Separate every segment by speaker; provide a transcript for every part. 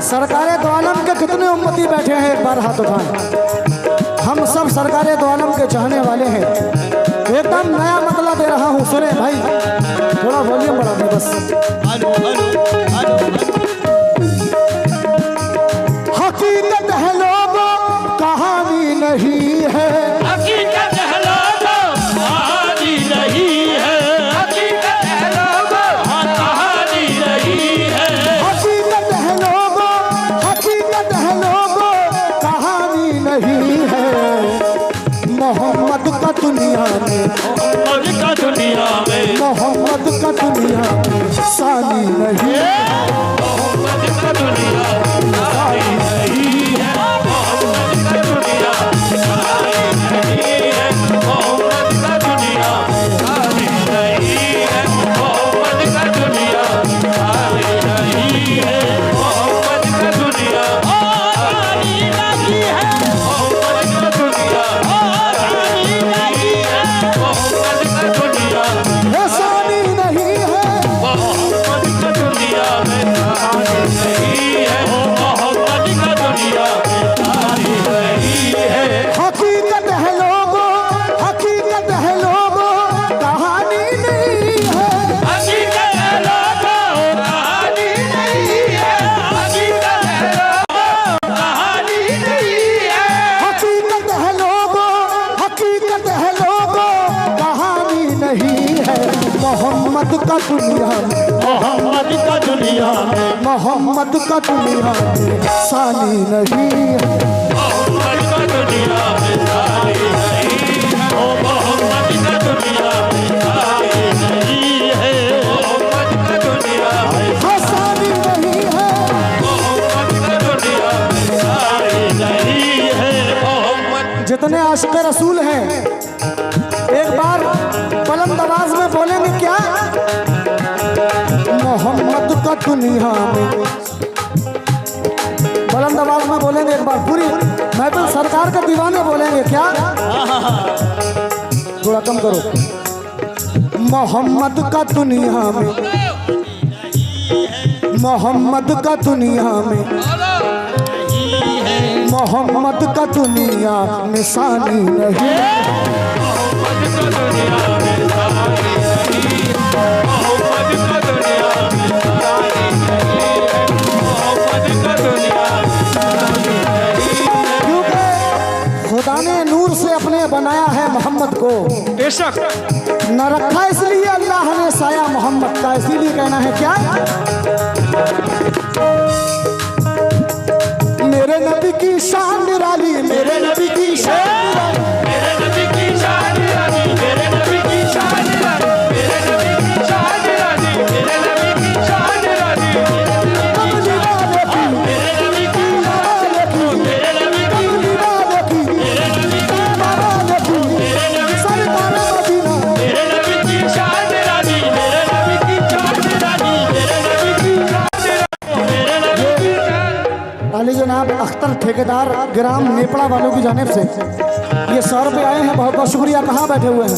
Speaker 1: सरकारे दो आलम के कितने उम्मती बैठे हैं, एक बार हाथ उठाएं। हम सब सरकारे दो आलम के चाहने वाले हैं। एकदम नया मतला दे रहा हूँ, सुने भाई, थोड़ा वॉल्यूम बढ़ा दे बस। हकीकत है लोगों, कहानी नहीं है।
Speaker 2: हकीकत है लोगों, कहानी नहीं है। हकीकत है लोगों, कहानी नहीं है।
Speaker 1: हकीकत है लोगों, हकीकत है लोगों, कहानी नहीं है। मोहम्मद का दुनिया में,
Speaker 2: मोहम्मद का दुनिया में,
Speaker 1: मोहम्मद का दुनिया में सानी नहीं है।
Speaker 2: मोहम्मद का दुनिया में सानी नहीं है। मोहम्मद का दुनिया में सानी नहीं है। मोहम्मद का दुनिया में सानी नहीं है। मोहम्मद का दुनिया में सानी नहीं है। मोहम्मद का दुनिया सानी नहीं है। मोहम्मद का दुनिया सानी नहीं है। मोहम्मद का दुनिया
Speaker 1: ये सानी नहीं है।
Speaker 2: मोहम्मद का दुनिया में सानी नहीं है। मोहम्मद का दुनिया में सानी नहीं है।
Speaker 1: हकीकत है लोगों, हकीकत है लोगों, कहानी नहीं है।
Speaker 2: हकीकत है लोगों, कहानी नहीं है। हकीकत है लोगों, कहानी नहीं है।
Speaker 1: हकीकत है लोगों, हकीकत है लोगों, कहानी नहीं है। मोहम्मद का दुनिया में,
Speaker 2: मोहम्मद का दुनिया में,
Speaker 1: मोहम्मद का दुनिया में सानी नहीं है।
Speaker 2: मोहम्मद का दुनिया में सानी नहीं है। ओ मोहम्मद का दुनिया में सानी नहीं है। मोहम्मद का दुनिया में
Speaker 1: हाँ, सानी नहीं है।
Speaker 2: मोहम्मद का दुनिया में सानी नहीं है। मोहम्मद
Speaker 1: जितने आशिक रसूल हैं एक बार बुलंद आवाज में बोलेंगे क्या? मोहम्मद का दुनिया में, बुलंद आवाज में बोलेंगे एक बार, पूरी महफिल सरकार के दीवाने बोलेंगे क्या? थोड़ा कम करो। मोहम्मद का दुनिया में, मोहम्मद का दुनिया में, मोहम्मद का दुनिया में सानी नहीं है।
Speaker 2: मोहम्मद का दुनिया में सानी नहीं है। मोहम्मद का दुनिया में सानी नहीं है। मोहम्मद का दुनिया में सानी नहीं है।
Speaker 1: क्योंकि खुदा ने नूर से अपने बनाया है मोहम्मद को,
Speaker 2: बेशक
Speaker 1: न रखा इसलिए अल्लाह ने साया मोहम्मद का, इसीलिए कहना है क्या? मेरे नबी की शान निराली, मेरे नबी की शान निराली,
Speaker 2: मेरे नबी की शान निराली, मेरे नबी की शान निराली, मेरे नबी की शान निराली, मेरे नबी की शान निराली,
Speaker 1: कमली वाले की,
Speaker 2: मेरे नबी की
Speaker 1: वाले की,
Speaker 2: मेरे नबी की
Speaker 1: कमली वाले की,
Speaker 2: मेरे नबी की
Speaker 1: वाले की,
Speaker 2: मेरे नबी
Speaker 1: सरकार मदीना,
Speaker 2: मेरे नबी की शान निराली, मेरे नबी की शान निराली, मेरे नबी की शान निराली, मेरे नबी की शान।
Speaker 1: अली जनाब अख्तर ठेकेदार ग्राम नेपड़ा वालों की जानिब से ये 100 रुपये आए हैं, बहुत बहुत शुक्रिया। कहाँ बैठे हुए हैं?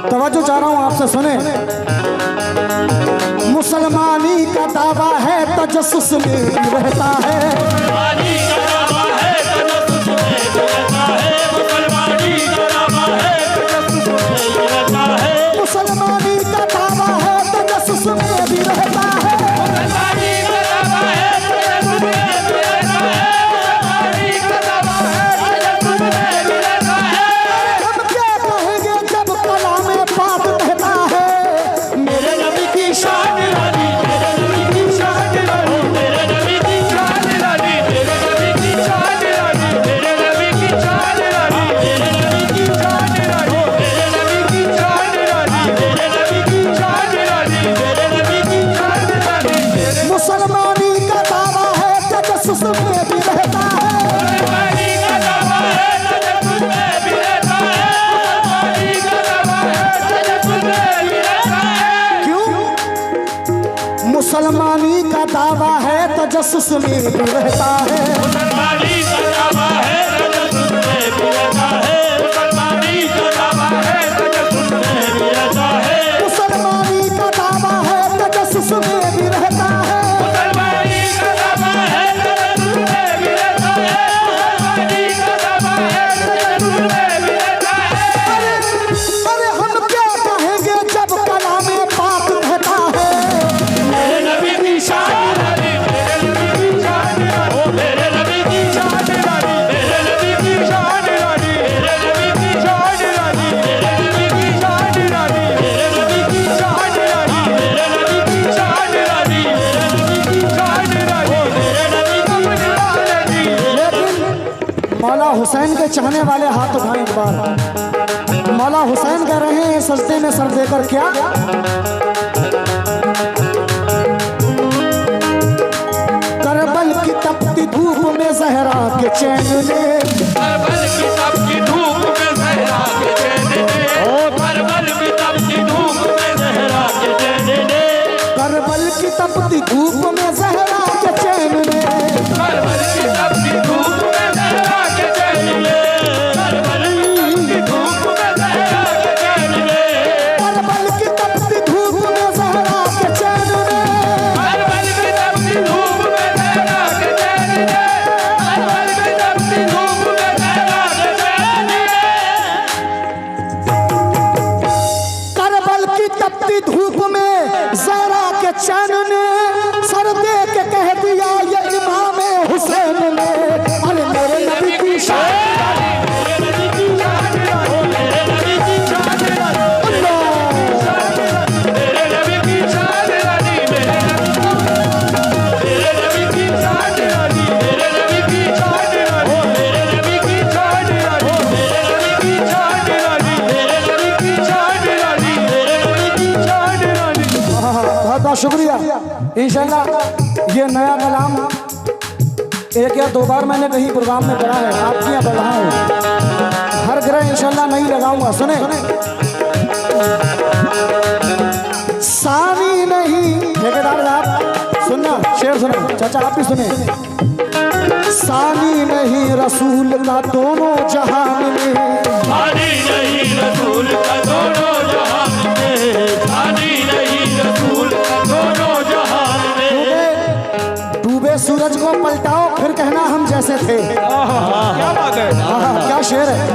Speaker 1: तवज्जो चाह रहा हूँ आपसे, सुने। मुसलमानी का दावा है तजस्सुस में रहता है।
Speaker 2: मुसलमानी का दावा है तजस्सुस में रहता है। मुसलमानी का दावा है तजस्सुस में रहता है।
Speaker 1: मुसलमानी का दावा है तजस्सुस में भी रहता है।
Speaker 2: मुसलमानी का दावा है तजस्सुस में भी रहता है। मुसलमानी का दावा है तजस्सुस में भी रहता है।
Speaker 1: हम क्या कहेंगे जब कलाम पाक कहता है
Speaker 2: मेरे नबी की शान निराली, मेरे नबी की शान निराली, मेरे नबी की शान निराली, मेरे नबी
Speaker 1: तजस्सुस में भी रहता है।
Speaker 2: मुसलमानी का दावा है तजस्सुस में भी रहता है। मुसलमानी का दावा है तजस्सुस में भी रहता है।
Speaker 1: मुसलमानी का दावा है तजस्सुस में भी रहता है।
Speaker 2: मुसलमानी का दावा है तजस्सुस में भी रहता है। मुसलमानी का दावा है तजस्सुस में भी रहता है।
Speaker 1: अरे हम क्या कहेंगे जब कलामे पाक कहता है।
Speaker 2: मेरे नबी की शान रानी, मेरे नबी की शान रानी, ओ मेरे नबी की शान रानी, मेरे नबी की शान रानी, मेरे नबी की शान रानी, मेरे नबी की शान रानी, मेरे नबी की शान रानी, मेरे नबी की शान रानी, मेरे नबी की शान रानी, मेरे नबी का मुजरा रानी।
Speaker 1: लेकिन मौला हुसैन के चाहने वाले हाथ उठाएं एक बार। मौला हुसैन कह रहे हैं सजदे में सर देकर क्या, करबल की तपती धूप में जहरा के चैन ने,
Speaker 2: करबल की तपती धूप में जहरा के चैन ने, ओ करबल की तपती धूप में जहरा के चैन ने,
Speaker 1: करबल की तपती धूप में जहरा के चैन ने,
Speaker 2: करबल की तपती धूप में जहरा के चैन ने, करबल की धूप में जहरा के चैन ने,
Speaker 1: करबल की तपती धूप में जहरा के चैन ने,
Speaker 2: करबल की तपती धूप में जहरा के चैन ने, करबल की तपती धूप में जहरा के चैन ने।
Speaker 1: करबल की तपती धूप में जहरा के चैन ने सर दे के कह दिया ये इमाम हुसैन ने। अरे मेरे नबी की शान,
Speaker 2: मेरे नबी की शान रानी, मेरे नबी की शान रानी, मेरे नबी की शान रानी, मेरे नबी की शान रानी, मेरे नबी की शान रानी, मेरे नबी की शान रानी, मेरे नबी की शान रानी, मेरे नबी की शान रानी, मेरे नबी की शान रानी।
Speaker 1: बहुत बहुत शुक्रिया। इंशाल्लाह ये नया कलाम एक या दो बार मैंने कहीं प्रोग्राम में पढ़ा है, आपके यहाँ पढ़ा है, हर ग्रह इंशाल्लाह नहीं लगाऊंगा। सुने, सानी नहीं ठेकेदार साहब सुनना, शेर सुने, चाचा आप भी सुने। सानी नहीं रसूल का दोनों जहान में,
Speaker 2: सानी नहीं रसूल का दोनों जहान में, सानी नहीं रसूल का दोनों जहान में।
Speaker 1: डूबे सूरज को पलटाओ फिर कहना हम जैसे थे।
Speaker 2: क्या बात है।
Speaker 1: क्या शेर है।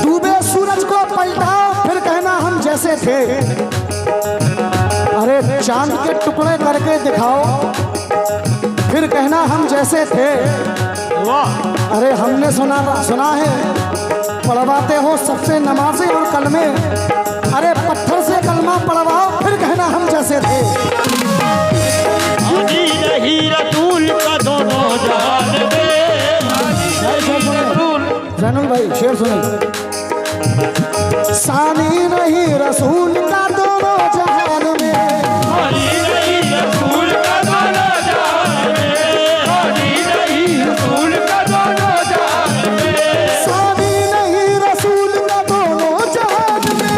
Speaker 1: डूबे सूरज को पलटाओ फिर कहना हम जैसे थे। अरे चांद के टुकड़े करके दिखाओ फिर कहना हम जैसे थे। अरे हमने सुना है पढ़वाते हो सबसे नमाज़ें और कलमे, अरे पत्थर से कलमा पढ़वाओ फिर कहना हम जैसे थे।
Speaker 2: सानी नहीं रसूल का दोनों जहान में, सानी नहीं रसूल।
Speaker 1: जैनुल भाई शेर सुनिए। सानी नहीं रसूल का दोनों जहान में,
Speaker 2: सानी नहीं रसूल का दोनों जहान में, सानी नहीं रसूल का दोनों जहान में,
Speaker 1: सानी नहीं रसूल का दोनों जहान में,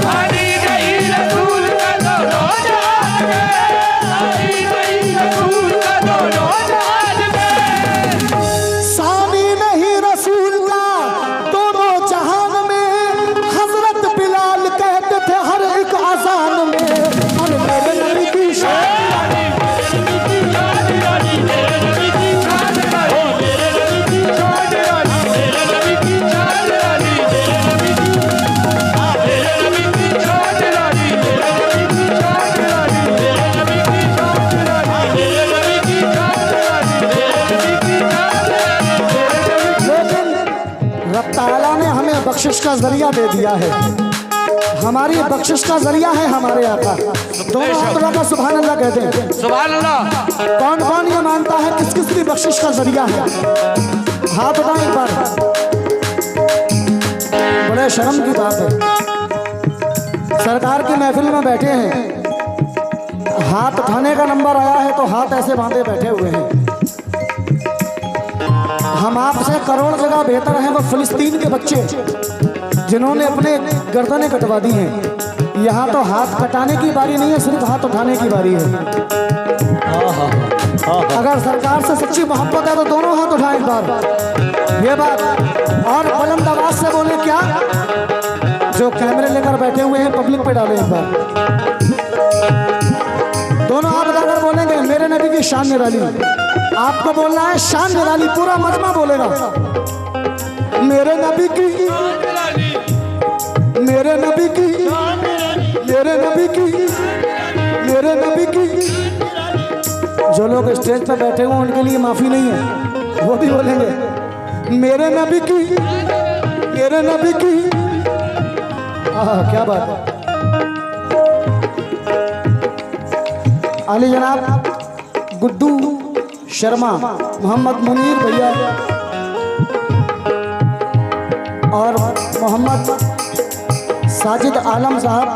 Speaker 2: सानी नहीं रसूल का दोनों जहान में, सानी नहीं रसूल का दोनों जहान में।
Speaker 1: सानी नहीं रसूल का दोनों जहान में, हजरत बिलाल कहते थे हर एक अजान में। अरे मेरे नबी की शान, रब ताला ने हमें बख्शिश का जरिया दे दिया है। हमारी बख्शिश का जरिया है हमारे आका। दोनों हाथों का सुभान अल्लाह कहते हैं।
Speaker 2: सुभान अल्लाह।
Speaker 1: कौन कौन ये मानता है किस किस की बख्शिश का जरिया है? हाथ उठाएं एक बार। बड़े शर्म की बात है, सरकार की महफिल में बैठे हैं, हाथ उठाने का नंबर आया है तो हाथ ऐसे बांधे बैठे हुए हैं। हम आपसे करोड़ जगह बेहतर हैं वो फिलिस्तीन के बच्चे जिन्होंने अपने गर्दनें कटवा दी हैं, यहाँ तो हाथ कटाने की बारी नहीं है, सिर्फ हाथ उठाने की बारी है। अगर सरकार से सच्ची मोहब्बत है तो दोनों हाथ उठाएं एक बार, ये बात। और बुलंद आवाज से बोले क्या, जो कैमरे लेकर बैठे हुए हैं पब्लिक पे डालें एक बार, दोनों हाथ उठाकर बोलेंगे मेरे नबी की शान निराली। आपको बोलना है शान निराली, पूरा मजमा बोलेगा मेरे नबी की, मेरे नबी की, मेरे नबी की, मेरे नबी की। जो लोग स्टेज पर बैठे हुए उनके लिए माफी नहीं है, वो भी बोलेंगे मेरे नबी की, मेरे नबी की। क्या बात है। अली जनाब गुड्डू शर्मा, मोहम्मद मुनीर भैया और मोहम्मद साजिद आलम साहब,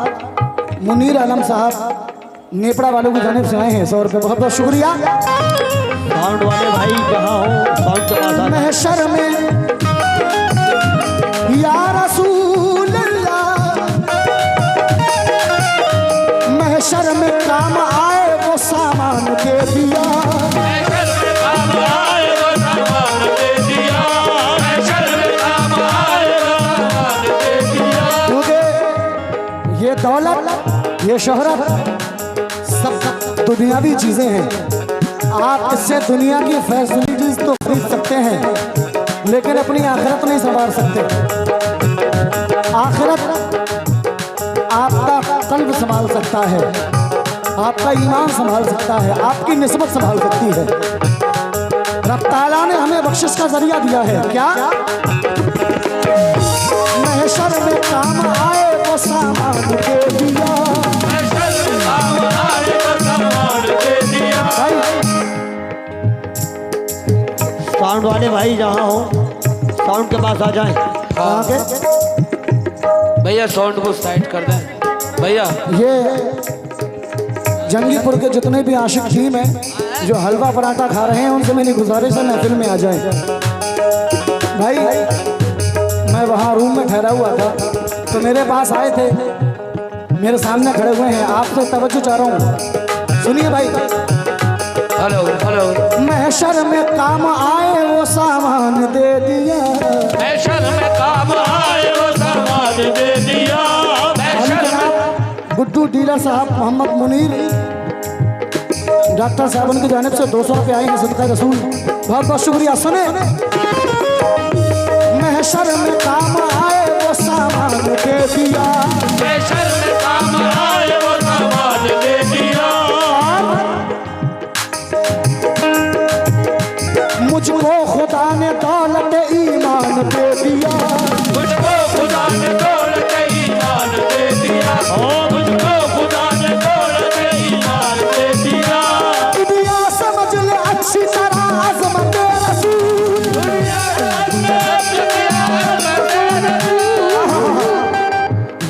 Speaker 1: मुनीर आलम साहब नेपड़ा वालों की जानिब से आए हैं 100 रुपये, बहुत बहुत शुक्रिया।
Speaker 3: साउंड वाले भाई जहाँ हो साउंड के पास आ जाएं।
Speaker 1: महशर में या रसूल अल्लाह, महशर में काम आए वो सामान दे दिया,
Speaker 2: महशर में काम आए वो सामान दे दिया, महशर में काम आए वो सामान दे दिया।
Speaker 1: क्योंकि ये दौलत, ये शोहरत सब दुनियावी चीजें हैं। आप इससे दुनिया की फैसिलिटीज तो खरीद सकते हैं, लेकिन अपनी आखिरत नहीं संभाल सकते। आखिरत आपका कल्ब संभाल सकता है, आपका ईमान संभाल सकता है, आपकी निस्बत संभाल सकती है। रब ताला ने हमें बख्शिश का जरिया दिया है, क्या महशर में काम आए वो सामान दे दिया,
Speaker 2: महशर में काम आए वो सामान दे दिया।
Speaker 3: साउंड वाले भाई जहाँ हो साउंड के पास आ जाएं।
Speaker 1: आगे
Speaker 2: भैया साउंड को साइड कर दें भैया।
Speaker 1: ये जंगीपुर के जितने भी आशिक टीम है जो हलवा पराठा खा रहे हैं, उनसे मेरी गुजारिश है महफिल में आ जाएं। भाई मैं वहाँ रूम में ठहरा हुआ था तो मेरे पास आए थे, मेरे सामने खड़े हुए हैं, आपसे तवज्जो चाह रहा हूँ, सुनिए भाई।
Speaker 2: Hello hello.
Speaker 1: महशर में काम आए वो सामान दे दिया,
Speaker 2: महशर में काम आए वो सामान दे दिया, महशर में।
Speaker 1: गुड्डू डीलर साहब, मोहम्मद मुनीर डॉक्टर साहब, उनकी जानिब से 200 रुपये आए हैं सदका रसूल, बहुत बहुत शुक्रिया। सुने महशर में काम आए वो सामान दे दिया,
Speaker 2: महशर में काम आए वो सामान दे दिया।
Speaker 1: मुझको खुदा ने दौलत ईमान दे दिया,
Speaker 2: मुझको खुदा ने दौलत ईमान दे दिया, मुझको खुदा ने दौलत ईमान दे दिया।
Speaker 1: दुनिया समझ ले अच्छी तरह अज़मत रसूल,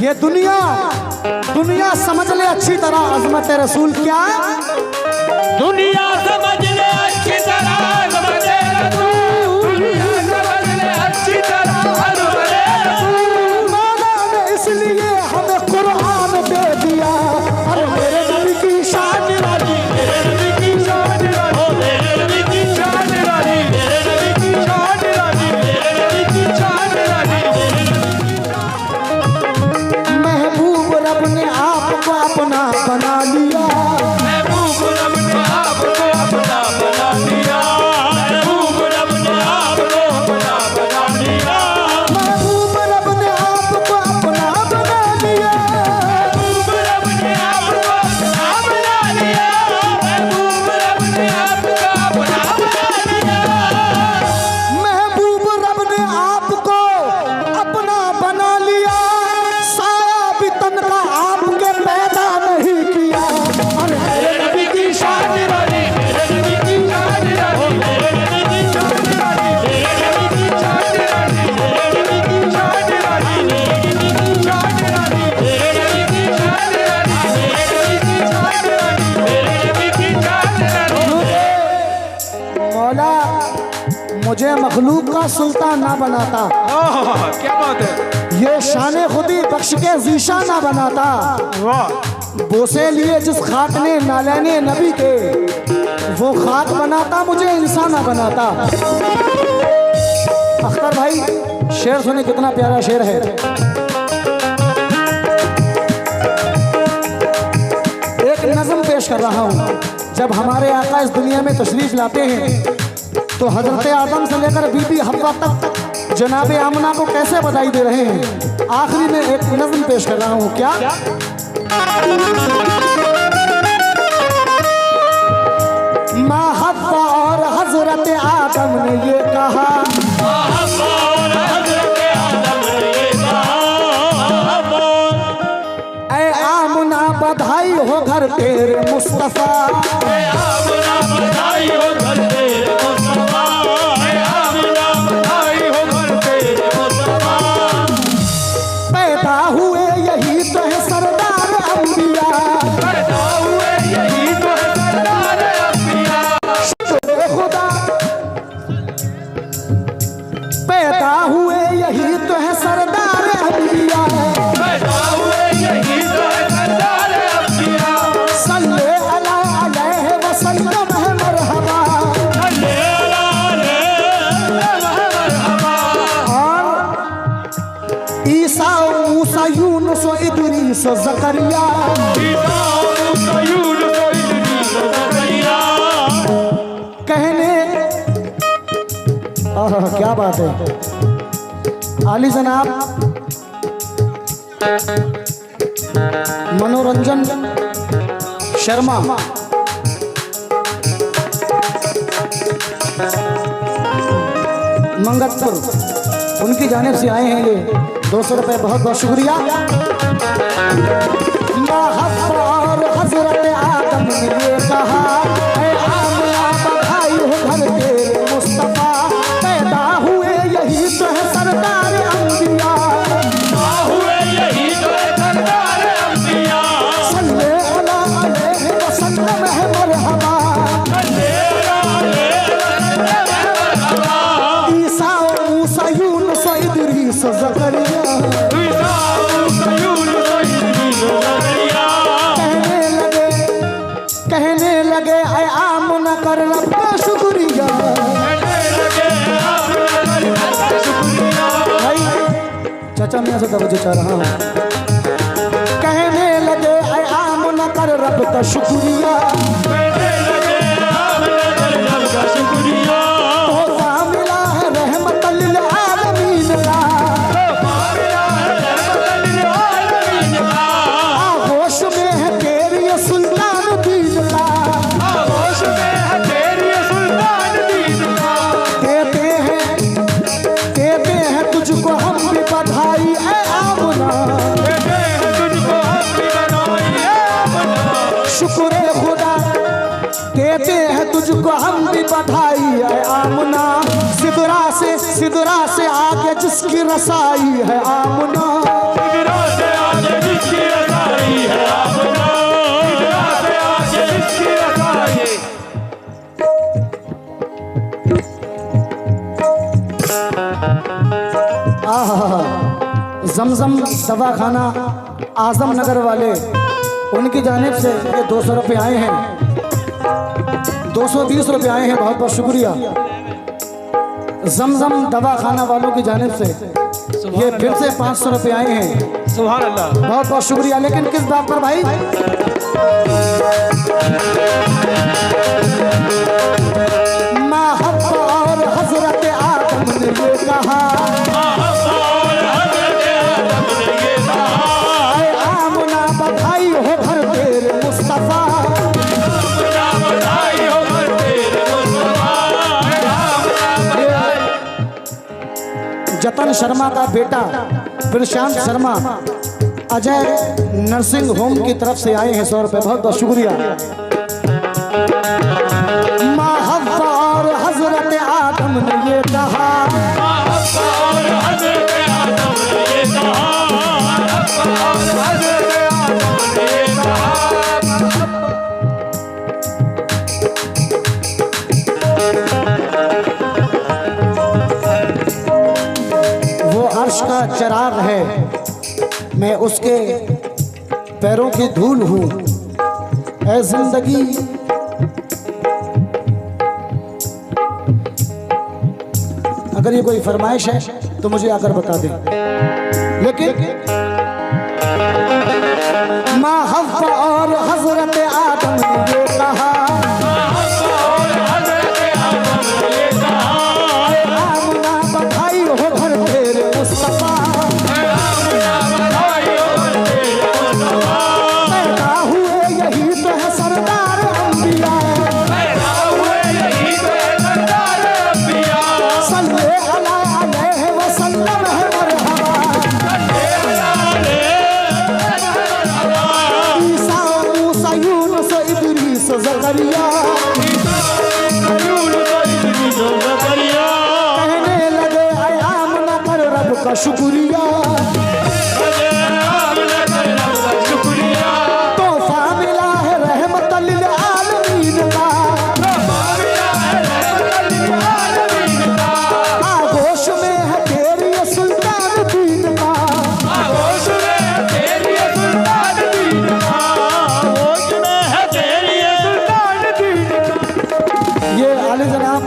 Speaker 1: ये दुनिया समझ ले अच्छी तरह अज़मत रसूल। क्या
Speaker 2: दुनिया समझ ले अच्छी तरह अज़मत रसूल, दुनिया समझ ले अच्छी तरह अज़मत रसूल।
Speaker 1: मौला ने इसलिए हमें कुरान दे दिया, अरे मेरे नबी की शान निराली,
Speaker 2: मेरे नबी की शान निराली, ओ मेरे नबी की शान निराली, मेरे नबी की शान निराली, मेरे नबी की शान निराली, मेरे नबी की शान।
Speaker 1: महबूब रब ने आपको अपना बना लिया,
Speaker 2: महबूब रब ने आपको अपना बना लिया, महबूब रब ने आपको अपना बना लिया,
Speaker 1: महबूब रब ने आपको अपना बना लिया,
Speaker 2: महबूब रब ने आपको अपना बना लिया, महबूब रब ने आपको अपना बना लिया।
Speaker 1: महबूब रब ने आपको अपना बना लिया, साया भी तन का आपके पैदा नहीं किया, अरे
Speaker 2: मेरे नबी की शान निराली, मेरे नबी की शान निराली, मेरे नबी की शान निराली, मेरे नबी की शान निराली, मेरे नबी की शान निराली, मेरे नबी की शान निराली, मेरे नबी की शान निराली, मेरे नबी की शान निराली, मेरे नबी की शान निराली।
Speaker 1: मौला मुझे मखलूक का सुल्तान ना बनाता,
Speaker 2: क्या बात है।
Speaker 1: ये शान खुदी बख्श के जीशा ना बनाता, बोसे लिए जिस खाक ने नालैने नबी के, वो खाक बनाता मुझे इंसान ना बनाता। अख्तर भाई शेर सुने, कितना प्यारा शेर है। एक नज़म पेश कर रहा हूँ। जब हमारे आका इस दुनिया में तशरीफ लाते हैं तो हजरत आदम से लेकर बीबी हव्वा तक जनाब आमना को कैसे बधाई दे रहे हैं। आखिरी में एक नज़म पेश कर रहा हूँ। क्या माँ हव्वा और हजरत आदम ने ये कहा, ऐ आमना बधाई हो घर तेरे मुस्तफा,
Speaker 2: बधाई हो घर तेरे मुस्तफा, आमना बधाई हो घर तेरे मुस्तफा।
Speaker 1: पैदा हुए यही तो है सरदार अंबिया,
Speaker 2: पैदा हुए यही तो है सरदार अंबिया,
Speaker 1: शुक्र खुदा। पैदा हुए यही तो है सरदार अंबिया,
Speaker 2: पैदा हुए यही तो है सरदार अंबिया।
Speaker 1: सल्ले अला अलैहि वसल्लम है मरहबा।
Speaker 2: सल्ले अला अलैहि मरहबा।
Speaker 1: और ईसा मूसा यूनुस इदरीस ज़करिया,
Speaker 2: ईसा मूसा यूनुस इदरीस ज़करिया।
Speaker 1: कहने क्या बात है। आली जनाब मनोरंजन शर्मा मंगतपुर, उनकी जानिब से आए हैं ये 200 रुपये। बहुत बहुत शुक्रिया। और हजरत आदम ने ये कहा, ऐ आमना बधाई हो घर तेरे मुस्तफा, पैदा हुए यही तो है सरदार अंबिया,
Speaker 2: पैदा हुए यही तो है सरदार अंबिया।
Speaker 1: सल्ले अला अलैहि वसल्लम है मरहबा।
Speaker 2: सल्ले अला अलैहि मरहबा।
Speaker 1: ईसा मूसा यूनुस इदरीस ज़करिया,
Speaker 2: ईसा मूसा यूनुस इदरीस ज़करिया।
Speaker 1: कहने लगे ऐ आमना कर रब का शुक्रिया। भाई चाचा मियाँ से तवज्जो चाह रहा हूँ। कहने लगे ऐ आमना कर रब का शुक्रिया, तोहफा मिला है रहमतल लिल आलमीन का, आगोश में है तेरी ये सुल्तान दीन का, देते हैं तुझको हम भी बधाई ऐ आमना, शुक्र खुदा। देते हैं तुझको हम भी बधाई है आमना, सिदरा से आगे जिसकी रसाई है आमना, जमजम दवाखाना आजम नगर वाले, उनकी जानिब से ये 200 रुपये आए हैं, 220 रुपये आए हैं। बहुत बहुत शुक्रिया। जमजम दवाखाना वालों की जानिब से ये फिर से 500 रुपये आए हैं।
Speaker 2: सुभान अल्लाह।
Speaker 1: बहुत बहुत शुक्रिया। लेकिन किस बात पर भाई? माँ हव्वा और हजरत आदम ने ये कहा, ऐ आमना बधाई हो घर तेरे मुस्तफा, जतन शर्मा का बेटा प्रशांत शर्मा अजय नर्सिंग होम की तरफ से आए हैं 100 रुपये। बहुत बहुत शुक्रिया। माँ हव्वा और हजरत आदम ने ये कहा, वो अर्श का चिराग है, मैं उसके पैरों की धूल हूँ। ऐ जिंदगी अगर ये कोई फरमाइश है तो मुझे आकर बता दें। लेकिन माँ हव्वा और हजरत आदम ने ये कहा, आमना बधाई हो घर तेरे मुस्तफा, पैदा हुए यही तो है सरदार अंबिया, सल्ले अलैहि वसल्लम है मरहबा, ईसा मूसा यूनुस इदरीस ज़करिया, कहने लगे ऐ आमना कर रब का शुक्रिया, तोहफा मिला है रहमतल लिल आलमीन का, आगोश में है तेरी ये सुल्तान दीन का, ये आले जनाब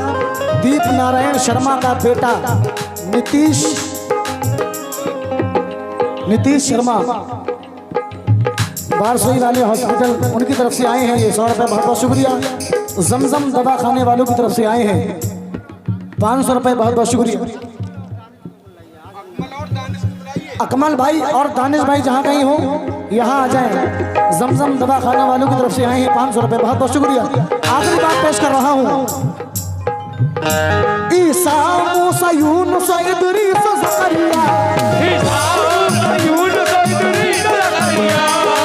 Speaker 1: दीप नारायण शर्मा का बेटा नीतीश शर्मा बारसोई वाले हॉस्पिटल उनकी तरफ से आए हैं। ये 100 रुपये बहुत बहुत शुक्रिया। जमजम दवा खाने वालों की तरफ से आए हैं 500 रुपये बहुत बहुत शुक्रिया। अकमल भाई और दानिश भाई जहाँ कहीं हो यहाँ आ जाएं। जमजम दवा खाने वालों की तरफ से आए हैं 500 रुपये बहुत बहुत शुक्रिया। आखिरी बात पेश कर रहा हूँ। ईसा मूसा यूनुस इदरीस ज़करिया,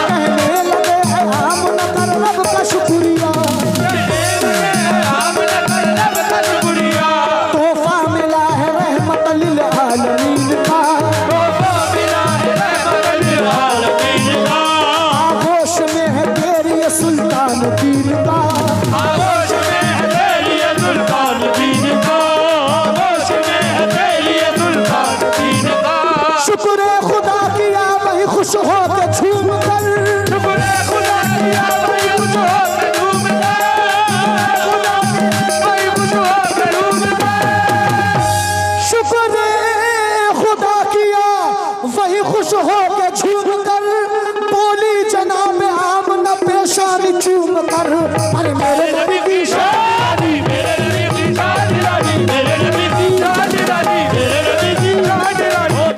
Speaker 1: कहने लगे है आमना कर रब का शुक्रिया, तोहफा मिला है रहमतल लिल आलमीन का, आगोश में है तेरी ये सुल्तान दीन का, शुक्र खुदा किया वही खुश हो के झूम कर, शुक्र खुदा किया वही खुश हो के झूम कर, शुक्र खुदा किया वही खुश हो के झूम कर, बोली जनाब आमना पेशानी चूम कर, अरे मेरे नबी की